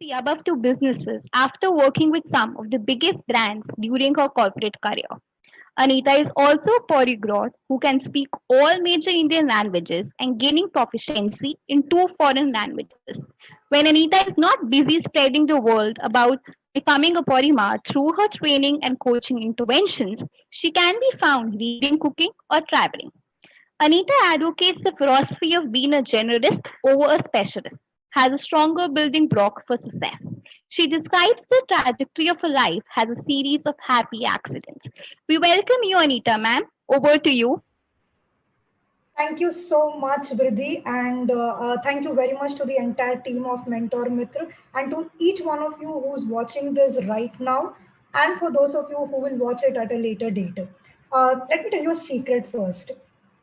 the above two businesses after working with some of the biggest brands during her corporate career. Anita is also a polyglot who can speak all major Indian languages and gaining proficiency in two foreign languages. When Anita is not busy spreading the word about becoming a polymath through her training and coaching interventions, she can be found reading, cooking, or traveling. Anita advocates the philosophy of being a generalist over a specialist, has a stronger building block for success. She describes the trajectory of her life as a series of happy accidents. We welcome you, Anita, ma'am. Over to you. Thank you so much, Vriddhi, and thank you very much to the entire team of Mentor Mitr and to each one of you who's watching this right now, and for those of you who will watch it at a later date. Let me tell you a secret first.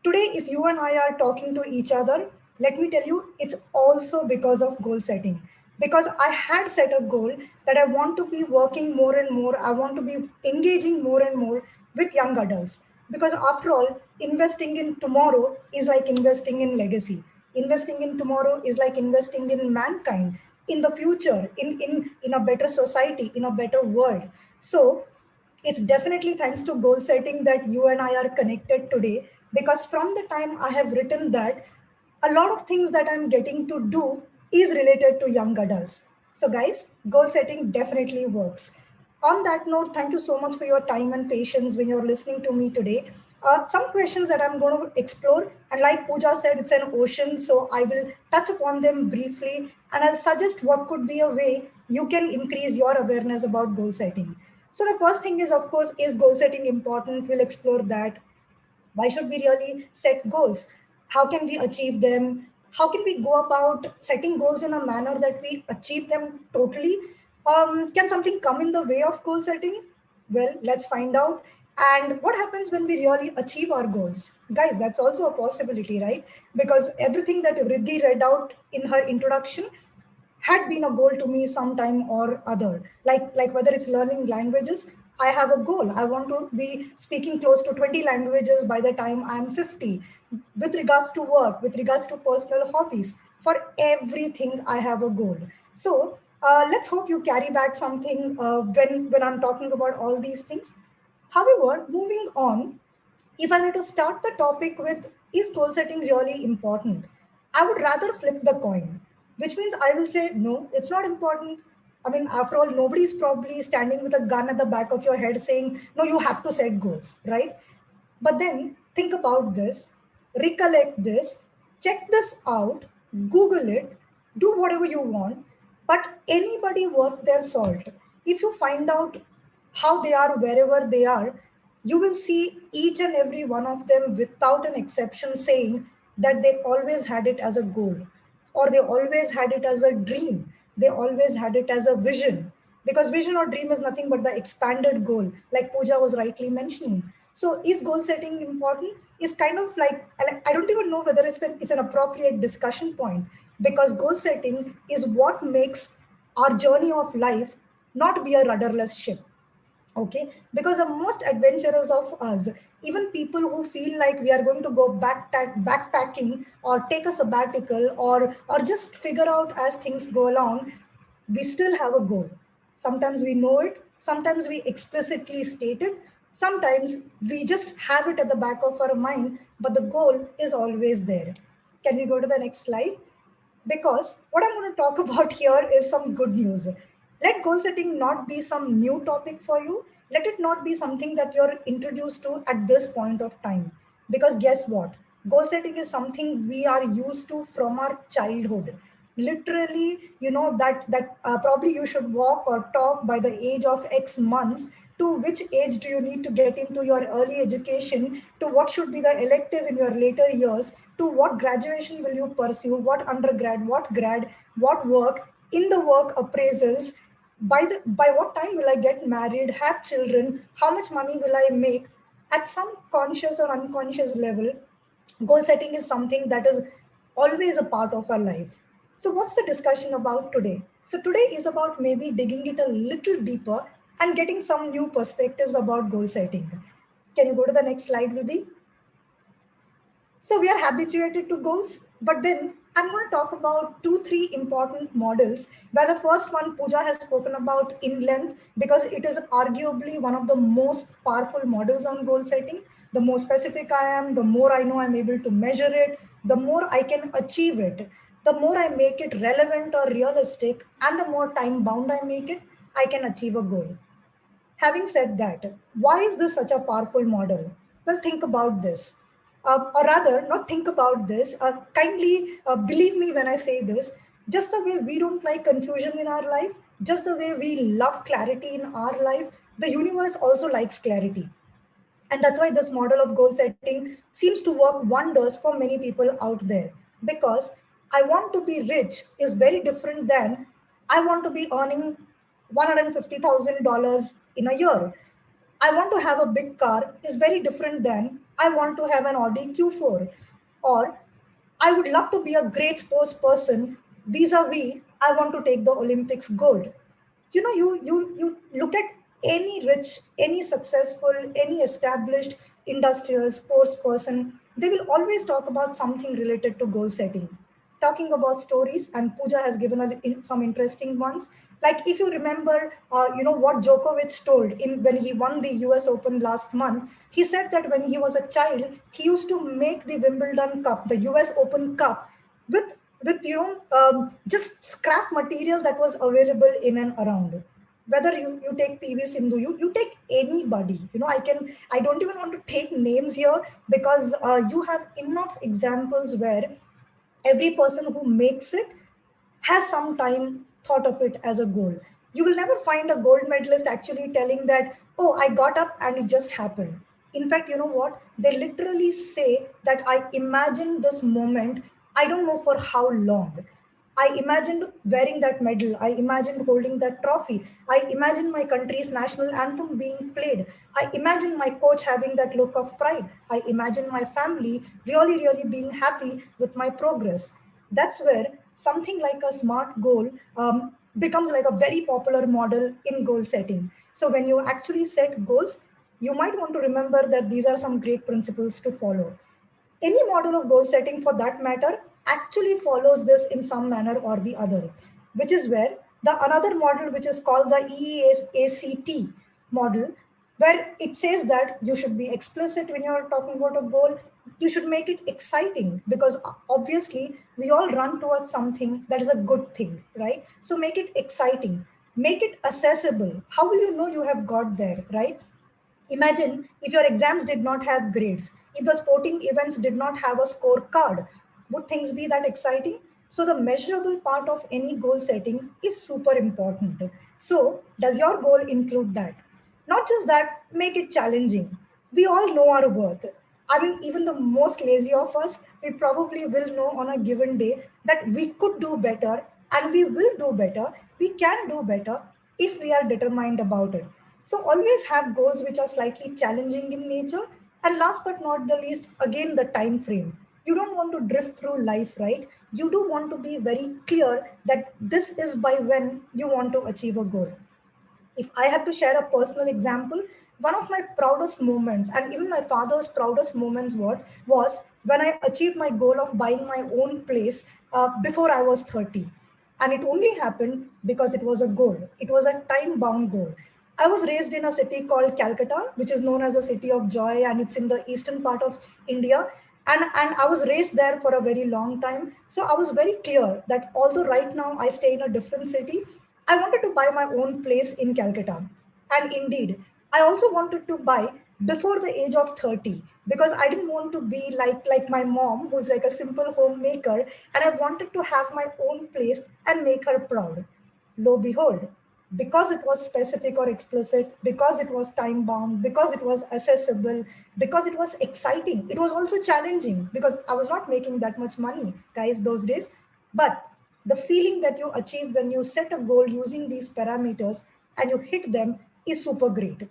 Today, if you and I are talking to each other, let me tell you, it's also because of goal setting. Because I had set a goal that I want to be working more and more, I want to be engaging more and more with young adults. Because after all, investing in tomorrow is like investing in legacy. Investing in tomorrow is like investing in mankind, in the future, in a better society, in a better world. So it's definitely thanks to goal setting that you and I are connected today, because from the time I have written that, a lot of things that I'm getting to do is related to young adults. So, guys, goal setting definitely works. On that note, thank you so much for your time and patience when you're listening to me today. Some questions that I'm going to explore, and like Pooja said, it's an ocean, so I will touch upon them briefly and I'll suggest what could be a way you can increase your awareness about goal setting. So, the first thing is, of course, is goal setting important? We'll explore that. Why should we really set goals? How can we achieve them? How can we go about setting goals in a manner that we achieve them totally? Can something come in the way of goal setting? Well, let's find out. And what happens when we really achieve our goals? Guys, that's also a possibility, right? Because everything that Vriddhi read out in her introduction had been a goal to me sometime or other. Like whether it's learning languages, I have a goal. I want to be speaking close to 20 languages by the time I'm 50. With regards to work, with regards to personal hobbies, for everything I have a goal. So let's hope you carry back something when I'm talking about all these things. However, moving on, if I were to start the topic with, is goal setting really important? I would rather flip the coin, which means I will say, no, it's not important. I mean, after all, nobody's probably standing with a gun at the back of your head saying, no, you have to set goals, right? But then think about this, recollect this, check this out, Google it, do whatever you want, but anybody worth their salt. If you find out how they are wherever they are, you will see each and every one of them without an exception saying that they always had it as a goal, or they always had it as a dream, they always had it as a vision, because vision or dream is nothing but the expanded goal, like Pooja was rightly mentioning. So is goal setting important? Is kind of like, I don't even know whether it's an appropriate discussion point, because goal setting is what makes our journey of life not be a rudderless ship. Okay, because the most adventurous of us, even people who feel like we are going to go backpacking or take a sabbatical, or just figure out as things go along, we still have a goal. Sometimes we know it, sometimes we explicitly state it, sometimes we just have it at the back of our mind, but the goal is always there. Can we go to the next slide? Because what I'm going to talk about here is some good news. Let goal setting not be some new topic for you. Let it not be something that you're introduced to at this point of time. Because guess what? Goal setting is something we are used to from our childhood. Literally, that probably you should walk or talk by the age of X months. To which age do you need to get into your early education? To what should be the elective in your later years? To what graduation will you pursue? What undergrad? What grad? What work? In the work appraisals, by what time will I get married, have children, how much money will I make? At some conscious or unconscious level, goal setting is something that is always a part of our life. So what's the discussion about today? So today is about maybe digging it a little deeper and getting some new perspectives about goal setting. Can you go to the next slide, Rudy? So we are habituated to goals, but then I'm going to talk about two, three important models, where the first one Pooja has spoken about in length because it is arguably one of the most powerful models on goal setting. The more specific I am, the more I know I'm able to measure it, the more I can achieve it, the more I make it relevant or realistic, and the more time bound I make it, I can achieve a goal. Having said that, why is this such a powerful model? Well, think about this. Or rather, not think about this, kindly believe me when I say this. Just the way we don't like confusion in our life, just the way we love clarity in our life, the universe also likes clarity. And that's why this model of goal setting seems to work wonders for many people out there. Because I want to be rich is very different than I want to be earning $150,000 in a year. I want to have a big car is very different than I want to have an Audi Q4. Or I would love to be a great sports person vis-a-vis I want to take the Olympics gold. You look at any rich, any successful, any established industrial sports person, they will always talk about something related to goal setting, talking about stories, and Pooja has given some interesting ones. Like if you remember, what Djokovic told in when he won the US Open last month. He said that when he was a child, he used to make the Wimbledon Cup, the US Open Cup, with just scrap material that was available in and around. Whether you take PV Sindhu, you take anybody. I don't even want to take names here because you have enough examples where every person who makes it has some time thought of it as a goal. You will never find a gold medalist actually telling that, oh, I got up and it just happened. In fact, you know what? They literally say that I imagined this moment, I don't know for how long. I imagined wearing that medal. I imagined holding that trophy. I imagined my country's national anthem being played. I imagined my coach having that look of pride. I imagined my family really, really being happy with my progress. That's where something like a SMART goal becomes like a very popular model in goal setting. So when you actually set goals, you might want to remember that these are some great principles to follow. Any model of goal setting for that matter actually follows this in some manner or the other, which is where the another model, which is called the EACT model, where it says that you should be explicit when you're talking about a goal. You should make it exciting because obviously we all run towards something that is a good thing, right? So make it exciting, make it accessible. How will you know you have got there, right? Imagine if your exams did not have grades, if the sporting events did not have a scorecard, would things be that exciting? So, the measurable part of any goal setting is super important. So, does your goal include that? Not just that, make it challenging. We all know our worth. I mean, even the most lazy of us, we probably will know on a given day that we could do better and we will do better. We can do better if we are determined about it. So always have goals which are slightly challenging in nature. And last but not the least, again, the time frame. You don't want to drift through life, right? You do want to be very clear that this is by when you want to achieve a goal. If I have to share a personal example, one of my proudest moments, and even my father's proudest moments, was when I achieved my goal of buying my own place before I was 30. And it only happened because it was a goal. It was a time bound goal. I was raised in a city called Calcutta, which is known as a city of joy, and it's in the eastern part of India. And I was raised there for a very long time. So I was very clear that although right now I stay in a different city, I wanted to buy my own place in Calcutta. And indeed, I also wanted to buy before the age of 30 because I didn't want to be like my mom, who's like a simple homemaker, and I wanted to have my own place and make her proud. Lo behold, because it was specific or explicit, because it was time bound, because it was accessible, because it was exciting, it was also challenging because I was not making that much money, guys, those days. But the feeling that you achieve when you set a goal using these parameters and you hit them is super great.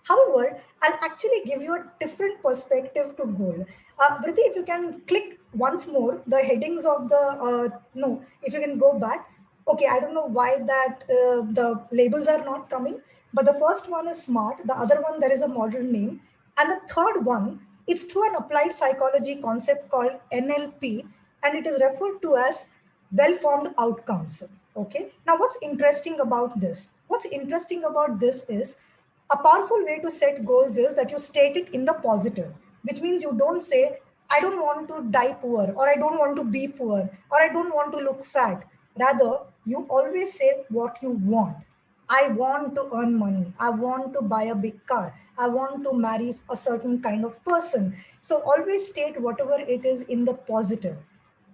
However, I'll actually give you a different perspective to goal. Vritti, if you can click once more the headings of the, no, if you can go back. Okay, I don't know why that the labels are not coming, but the first one is SMART, the other one, there is a model name. And the third one, it's through an applied psychology concept called NLP. and it is referred to as well-formed outcomes. Okay. Now, what's interesting about this? What's interesting about this is a powerful way to set goals is that you state it in the positive, which means you don't say, I don't want to die poor, or I don't want to be poor, or I don't want to look fat. Rather, you always say what you want. I want to earn money. I want to buy a big car. I want to marry a certain kind of person. So always state whatever it is in the positive.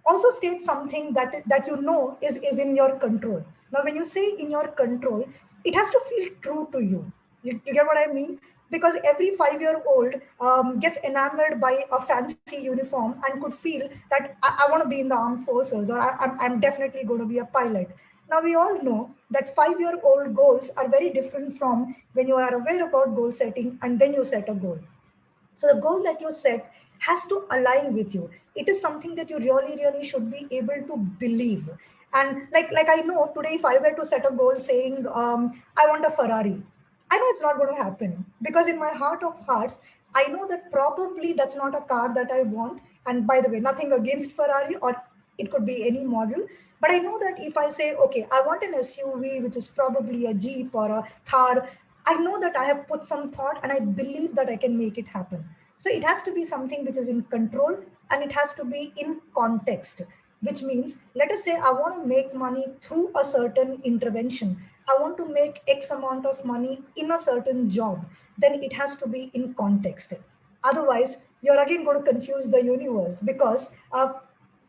Also state something that you know is in your control. Now, when you say in your control, it has to feel true to you. You get what I mean? Because every 5-year-old gets enamored by a fancy uniform and could feel that I want to be in the armed forces, or I'm definitely going to be a pilot. Now, we all know that 5-year-old goals are very different from when you are aware about goal setting and then you set a goal. So the goal that you set has to align with you. It is something that you really, really should be able to believe. And like I know today, if I were to set a goal saying I want a Ferrari, I know it's not going to happen, because in my heart of hearts, I know that probably that's not a car that I want. And by the way, nothing against Ferrari, or it could be any model. But I know that if I say, okay, I want an SUV, which is probably a Jeep or a Thar, I know that I have put some thought and I believe that I can make it happen. So it has to be something which is in control, and it has to be in context, which means, let us say I want to make money through a certain intervention. I want to make X amount of money in a certain job. Then it has to be in context. Otherwise, you're again going to confuse the universe, because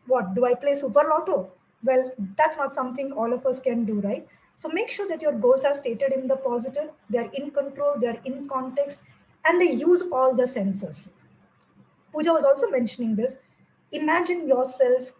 what do I play super lotto? Well, that's not something all of us can do, right? So make sure that your goals are stated in the positive, they're in control, they're in context, and they use all the senses. Pooja was also mentioning this. Imagine yourself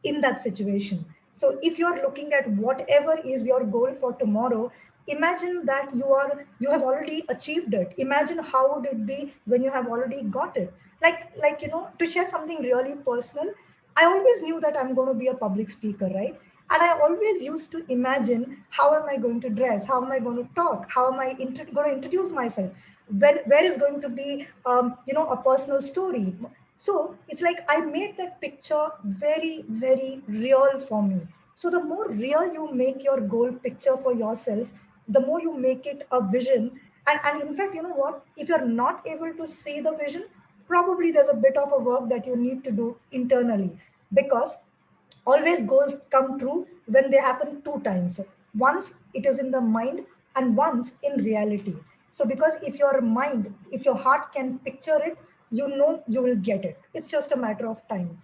in that situation. So if you are looking at whatever is your goal for tomorrow, imagine that you have already achieved it. Imagine how would it be when you have already got it. To share something really personal, I always knew that I'm going to be a public speaker, right? And I always used to imagine, how am I going to dress? How am I going to talk? How am I going to introduce myself? Where is going to be, a personal story? So it's like I made that picture very, very real for me. So the more real you make your goal picture for yourself, the more you make it a vision. And in fact, you know what? If you're not able to see the vision, probably there's a bit of a work that you need to do internally, because always goals come true when they happen two times. Once it is in the mind, and once in reality. So because if your heart can picture it, you know you will get it. It's just a matter of time.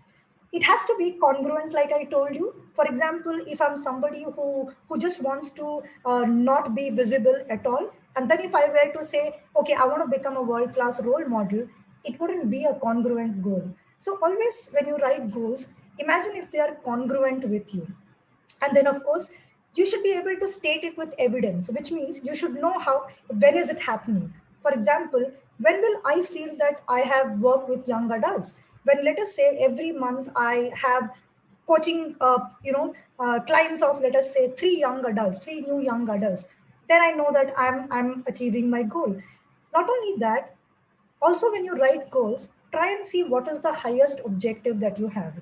It has to be congruent, like I told you. For example, if I'm somebody who just wants to not be visible at all, and then if I were to say, okay, I want to become a world class role model, it wouldn't be a congruent goal. So always when you write goals, imagine if they are congruent with you. And then of course, you should be able to state it with evidence, which means you should know how, when is it happening. For example, when will I feel that I have worked with young adults? When, let us say, every month I have coaching clients of, let us say, three new young adults, then I know that I'm achieving my goal. Not only that, also, when you write goals, try and see what is the highest objective that you have.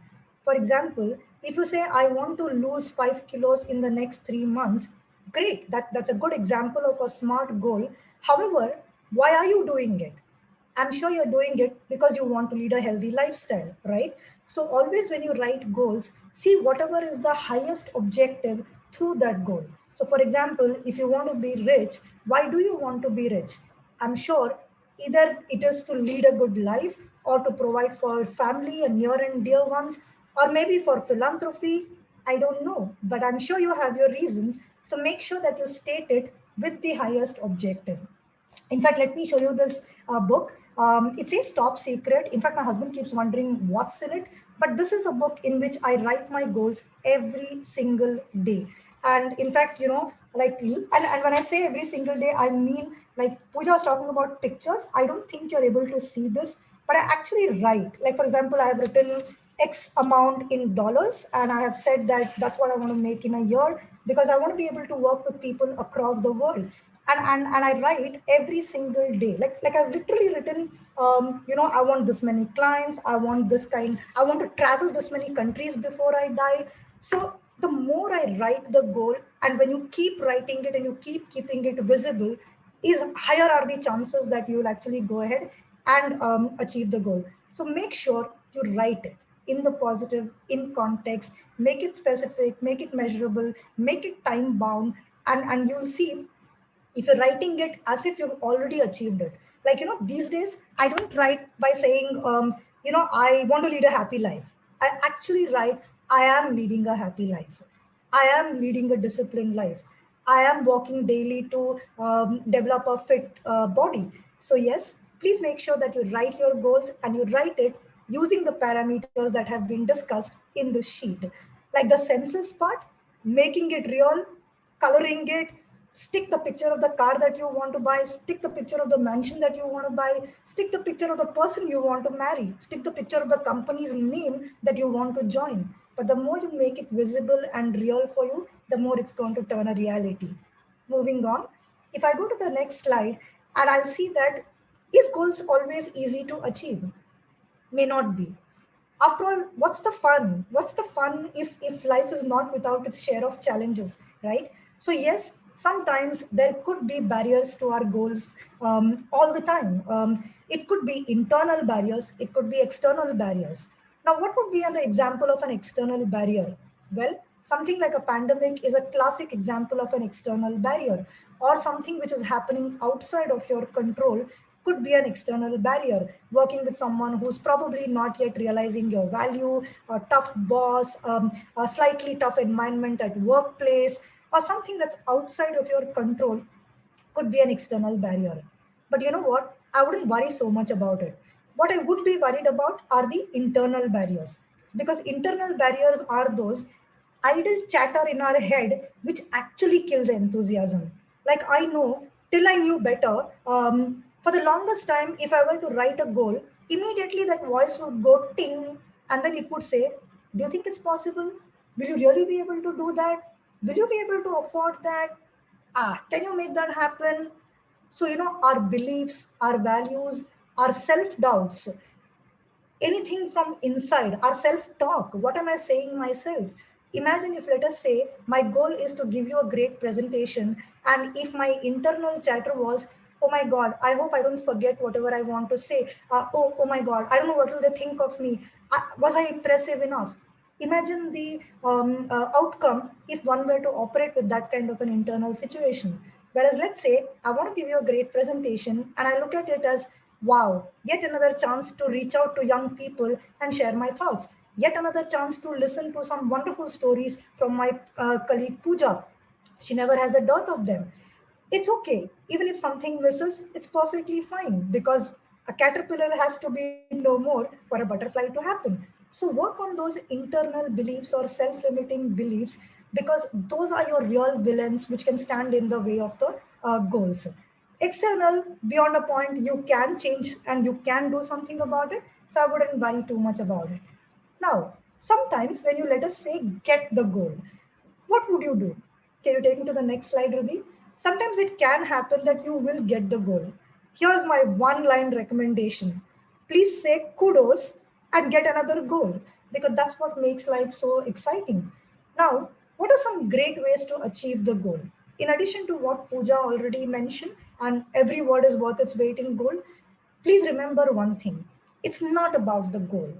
For example, if you say, I want to lose 5 kilos in the next 3 months, great, that's a good example of a smart goal. However, why are you doing it? I'm sure you're doing it because you want to lead a healthy lifestyle, right? So, always when you write goals, see whatever is the highest objective through that goal. So, for example, if you want to be rich, why do you want to be rich? I'm sure either it is to lead a good life, or to provide for family and near and dear ones, or maybe for philanthropy. I don't know, but I'm sure you have your reasons. So, make sure that you state it with the highest objective. In fact, let me show you this book. It says Top Secret. In fact, my husband keeps wondering what's in it. But this is a book in which I write my goals every single day. And in fact, and when I say every single day, I mean, like Pooja was talking about pictures. I don't think you're able to see this, but I actually write. Like, for example, I have written X amount in dollars, and I have said that that's what I want to make in a year, because I want to be able to work with people across the world. and I write every single day. Like I've literally written, I want this many clients, I want to travel this many countries before I die. So the more I write the goal, and when you keep writing it and you keep keeping it visible, is higher are the chances that you will actually go ahead and achieve the goal. So make sure you write it in the positive, in context, make it specific, make it measurable, make it time bound, and you'll see if you're writing it as if you've already achieved it. Like, these days I don't write by saying, I want to lead a happy life. I actually write, I am leading a happy life, I am leading a disciplined life, I am walking daily to develop a fit body. So yes, please make sure that you write your goals and you write it using the parameters that have been discussed in this sheet. Like the census part, making it real, coloring it, stick the picture of the car that you want to buy, stick the picture of the mansion that you want to buy, stick the picture of the person you want to marry, stick the picture of the company's name that you want to join. But the more you make it visible and real for you, the more it's going to turn a reality. Moving on, if I go to the next slide, and I'll see that, is goals always easy to achieve? May not be. After all, what's the fun if life is not without its share of challenges, right? So yes, sometimes there could be barriers to our goals, all the time. It could be internal barriers, it could be external barriers. Now, what would be an example of an external barrier? Well, something like a pandemic is a classic example of an external barrier, or something which is happening outside of your control could be an external barrier. Working with someone who's probably not yet realizing your value, a tough boss, a slightly tough environment at workplace, or something that's outside of your control could be an external barrier. But you know what? I wouldn't worry so much about it. What I would be worried about are the internal barriers. Because internal barriers are those idle chatter in our head which actually kill the enthusiasm. Like I know, till I knew better, for the longest time, if I were to write a goal, immediately that voice would go ting, and then it would say, do you think it's possible? Will you really be able to do that? Will you be able to afford that? Can you make that happen? So, our beliefs, our values, our self doubts, anything from inside, our self talk, what am I saying myself? Imagine if, let us say, my goal is to give you a great presentation, and if my internal chatter was, oh my god, I hope I don't forget whatever I want to say, oh my god, I don't know what will they think of me, was I impressive enough? Imagine the outcome if one were to operate with that kind of an internal situation. Whereas, let's say, I want to give you a great presentation and I look at it as, wow, yet another chance to reach out to young people and share my thoughts. Yet another chance to listen to some wonderful stories from my colleague Pooja. She never has a dearth of them. It's okay. Even if something misses, it's perfectly fine because a caterpillar has to be no more for a butterfly to happen. So work on those internal beliefs or self-limiting beliefs, because those are your real villains which can stand in the way of the goals. External, beyond a point, you can change and you can do something about it. So I wouldn't worry too much about it. Now, sometimes when you, let us say, get the goal, what would you do? Can you take me to the next slide, Ruby? Sometimes it can happen that you will get the goal. Here's my one line recommendation: please say kudos and get another goal, because that's what makes life so exciting. Now, what are some great ways to achieve the goal? In addition to what Pooja already mentioned, and every word is worth its weight in gold, please remember one thing: it's not about the goal.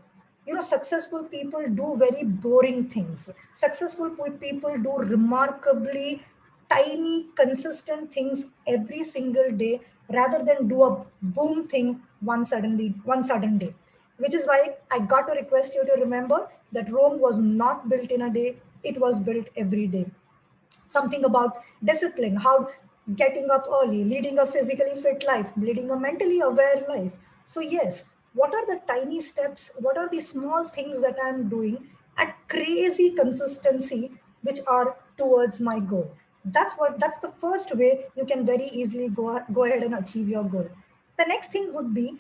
Successful people do very boring things. Successful people do remarkably tiny, consistent things every single day rather than do a boom thing one sudden day. Which is why I got to request you to remember that Rome was not built in a day, it was built every day. Something about discipline, how getting up early, leading a physically fit life, leading a mentally aware life. So, yes, what are the tiny steps? What are the small things that I'm doing at crazy consistency which are towards my goal? That's the first way you can very easily go ahead and achieve your goal. The next thing would be,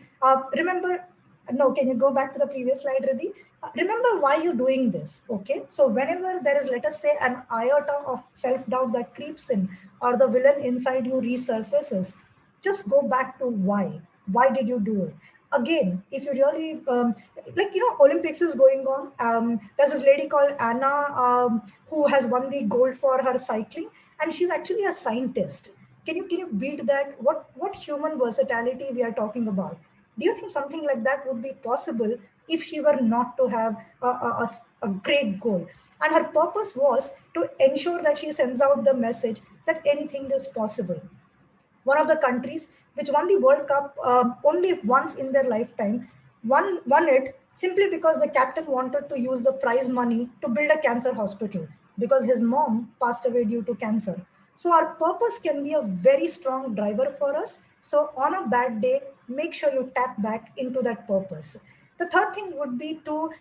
remember, No, can you go back to the previous slide, Riddhi? Remember why you're doing this, okay? So whenever there is, let us say, an iota of self-doubt that creeps in, or the villain inside you resurfaces, just go back to why. Why did you do it? Again, if you really, Olympics is going on. There's this lady called Anna, who has won the gold for her cycling, and she's actually a scientist. Can you beat that? What human versatility we are talking about? Do you think something like that would be possible if she were not to have a great goal? And her purpose was to ensure that she sends out the message that anything is possible. One of the countries which won the World Cup only once in their lifetime, won it simply because the captain wanted to use the prize money to build a cancer hospital because his mom passed away due to cancer. So our purpose can be a very strong driver for us. So on a bad day, make sure you tap back into that purpose. The third thing would be to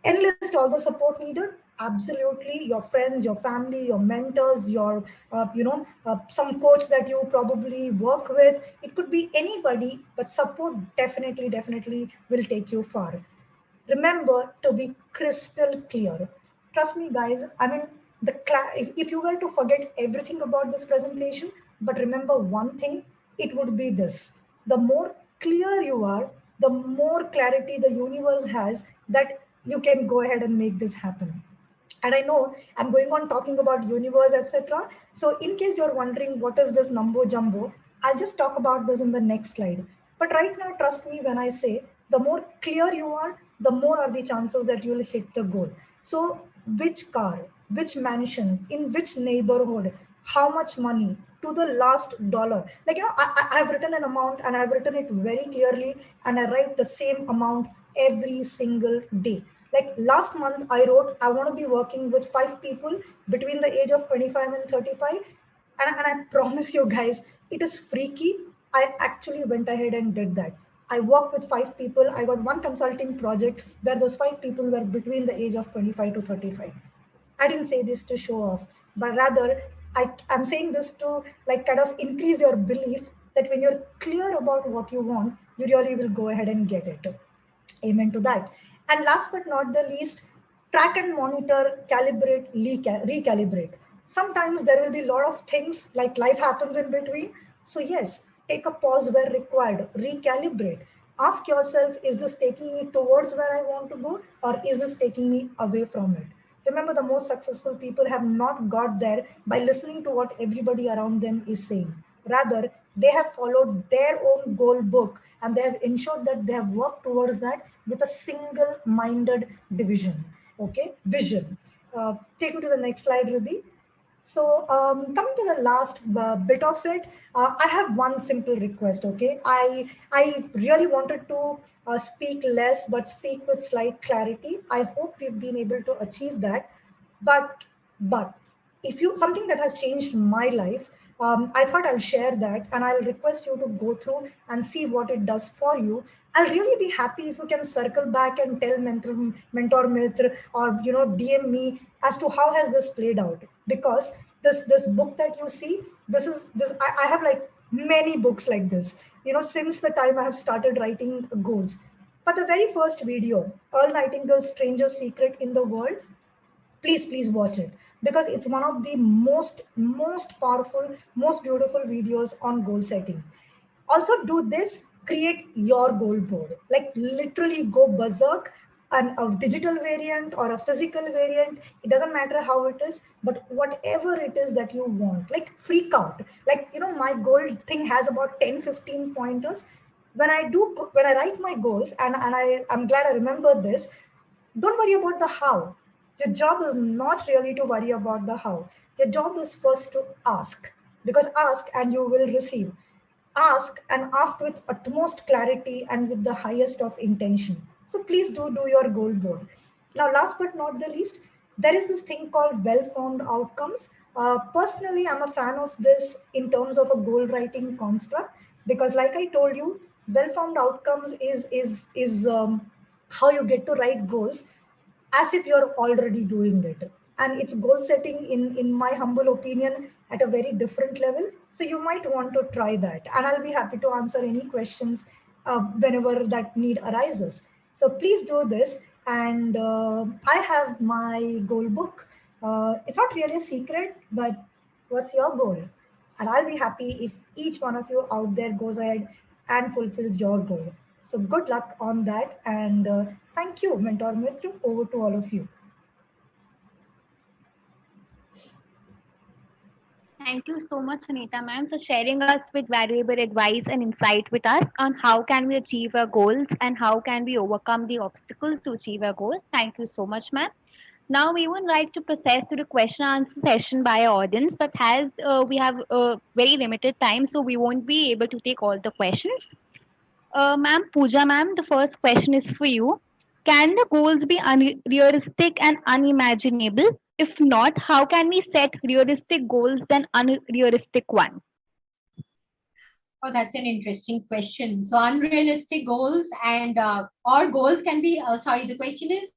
enlist all the support needed. Absolutely, your friends, your family, your mentors, your some coach that you probably work with. It could be anybody, but support definitely will take you far. Remember to be crystal clear. Trust me, guys. I mean, if you were to forget everything about this presentation, but remember one thing, it would be this: the more clear you are, the more clarity the universe has that you can go ahead and make this happen. And I know I'm going on talking about universe, etc. So in case you're wondering what is this numbo jumbo, I'll just talk about this in the next slide. But right now, trust me when I say the more clear you are, the more are the chances that you'll hit the goal. So which car, which mansion, in which neighborhood, how much money, to the last dollar. Like, I've written an amount and I've written it very clearly, and I write the same amount every single day. Like last month, I wrote, I want to be working with 5 people between the age of 25 and 35. And I promise you guys, it is freaky. I actually went ahead and did that. I worked with 5 people. I got one consulting project where those 5 people were between the age of 25 to 35. I didn't say this to show off, but rather I'm saying this to like kind of increase your belief that when you're clear about what you want, you really will go ahead and get it. Amen to that. And last but not the least, track and monitor, calibrate, recalibrate. Sometimes there will be a lot of things like life happens in between. So, yes, take a pause where required, recalibrate. Ask yourself, is this taking me towards where I want to go, or is this taking me away from it? Remember, the most successful people have not got there by listening to what everybody around them is saying. Rather, they have followed their own goal book and they have ensured that they have worked towards that with a single minded division. Okay, vision. Take me to the next slide, Riddhi. So, coming to the last bit of it, I have one simple request. Okay, I really wanted to speak less but speak with slight clarity. I hope we've been able to achieve that. But but if you something that has changed my life, I thought I'll share that, and I'll request you to go through and see what it does for you. I'll really be happy if you can circle back and tell mentor Mitr, or DM me as to how has this played out. Because this book that you see, I have like many books like this, since the time I have started writing goals. But the very first video, Earl Nightingale's Strangest Secret in the World, please watch it, because it's one of the most powerful, most beautiful videos on goal setting. Also do this: create your goal board, like literally go berserk. And a digital variant or a physical variant, it doesn't matter how it is, but whatever it is that you want, like freak out. Like, my goal thing has about 10-15 pointers. When I write my goals, and I'm glad I remember this, don't worry about the how. Your job is not really to worry about the how. Your job is first to ask, because ask and you will receive. Ask, and ask with utmost clarity and with the highest of intention. So please do your goal board. Now, last but not the least, there is this thing called well-formed outcomes. Personally, I'm a fan of this in terms of a goal writing construct, because, like I told you, well-formed outcomes is how you get to write goals as if you're already doing it. And it's goal setting, in my humble opinion, at a very different level. So you might want to try that, and I'll be happy to answer any questions whenever that need arises. So please do this. And I have my goal book. It's not really a secret, but what's your goal? And I'll be happy if each one of you out there goes ahead and fulfills your goal. So good luck on that. And thank you, Mentor Mitru. Over to all of you. Thank you so much, Anita ma'am, for sharing us with valuable advice and insight with us on how can we achieve our goals and how can we overcome the obstacles to achieve our goals. Thank you so much, ma'am. Now we would like to process to the question answer session by our audience, but as we have very limited time, so we won't be able to take all the questions. Ma'am, Pooja ma'am, the first question is for you. Can the goals be unrealistic and unimaginable? If not, how can we set realistic goals than unrealistic one? Oh, that's an interesting question. So unrealistic goals and or goals can be, sorry, the question is,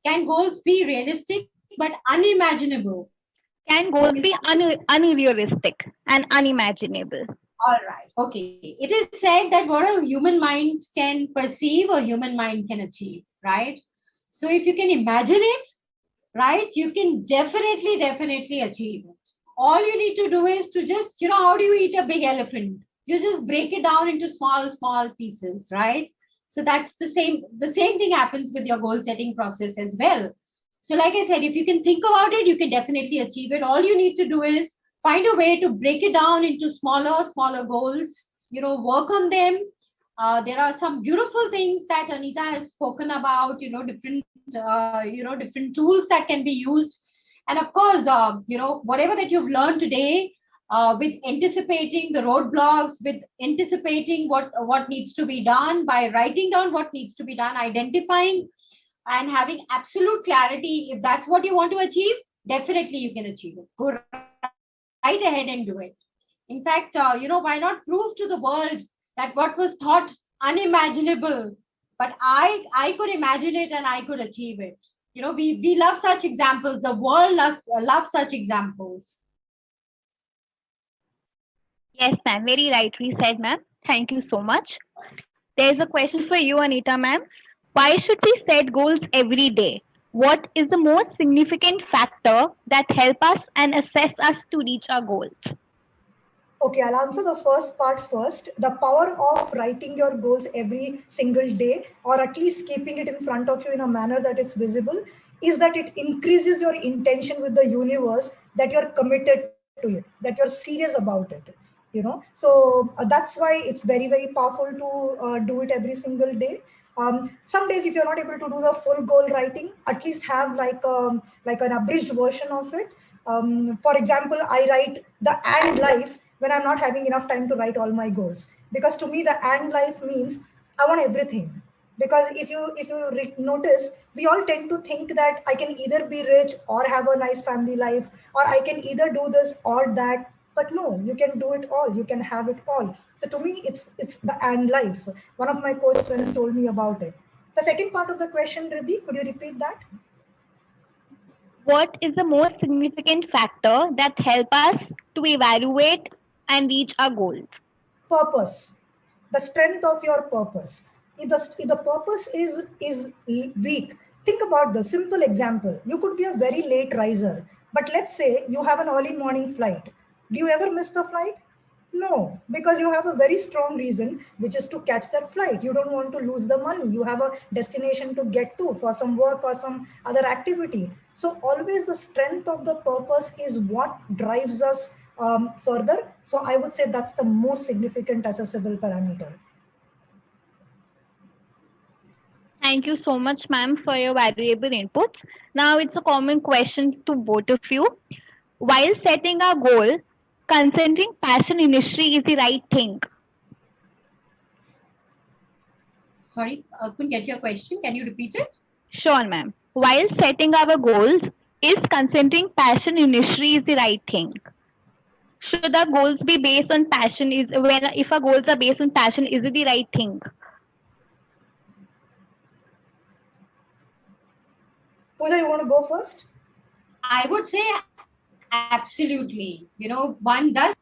can goals be realistic but unimaginable? Can goals be unrealistic and unimaginable? All right. Okay. It is said that what a human mind can perceive or human mind can achieve, right? So if you can imagine it, right, you can definitely achieve it. All you need to do is to just, how do you eat a big elephant? You just break it down into small pieces, right? So that's the same thing happens with your goal setting process as well. So like I said, if you can think about it, you can definitely achieve it. All you need to do is find a way to break it down into smaller goals, work on them. There are some beautiful things that Anita has spoken about, different tools that can be used. And of course, whatever that you've learned today, with anticipating the roadblocks, with anticipating what needs to be done, by writing down what needs to be done, identifying and having absolute clarity, if that's what you want to achieve, definitely you can achieve it. Go right ahead and do it. In fact, why not prove to the world that what was thought unimaginable, but I could imagine it and I could achieve it. We love such examples. The world loves such examples. Yes, ma'am. Very rightly said, ma'am. Thank you so much. There's a question for you, Anita, ma'am. Why should we set goals every day? What is the most significant factor that help us and assess us to reach our goals? Okay, I'll answer the first part first. The power of writing your goals every single day, or at least keeping it in front of you in a manner that it's visible, is that it increases your intention with the universe that you're committed to it, that you're serious about it. So that's why it's very powerful to do it every single day. Some days, if you're not able to do the full goal writing, at least have like an abridged version of it. For example, I write the and life when I'm not having enough time to write all my goals, because to me the and life means I want everything. Because if you notice, we all tend to think that I can either be rich or have a nice family life, or I can either do this or that. But no, you can do it all, you can have it all. So to me, it's the and life. One of my coach friends told me about it. The second part of the question, Riddhi, could you repeat that? What is the most significant factor that help us to evaluate and reach our goals? Purpose, the strength of your purpose. If the purpose is weak, think about the simple example. You could be a very late riser, but let's say you have an early morning flight. Do you ever miss the flight? No, because you have a very strong reason, which is to catch that flight. You don't want to lose the money. You have a destination to get to for some work or some other activity. So, always the strength of the purpose is what drives us further. So, I would say that's the most significant accessible parameter. Thank you so much, ma'am, for your valuable inputs. Now it's a common question to both of you. While setting a goal, considering passion initially is the right thing. Sorry, I couldn't get your question. Can you repeat it? Sure, ma'am. While setting our goals, is considering passion initially is the right thing? Should our goals be based on passion? Is when if our goals are based on passion, is it the right thing? Pooja, you want to go first? I would say absolutely. One does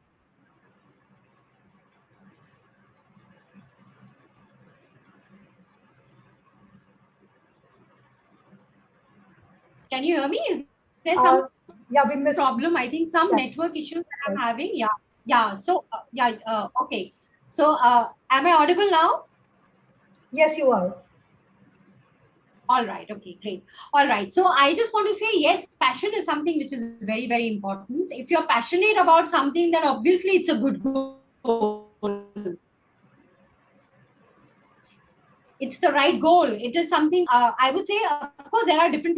Can you hear me? Is there some Uh, problem? I think yeah, some we missed. network issues that I'm Yeah, having. Yeah. right. Yeah. Okay. So, am I audible now? Yes, you are. All right. Okay. Great. All right. So, I just want to say, yes, passion is something which is very, very important. If you're passionate about something, then obviously it's a good goal. It's the right goal. It is something, I would say, of course, there are different things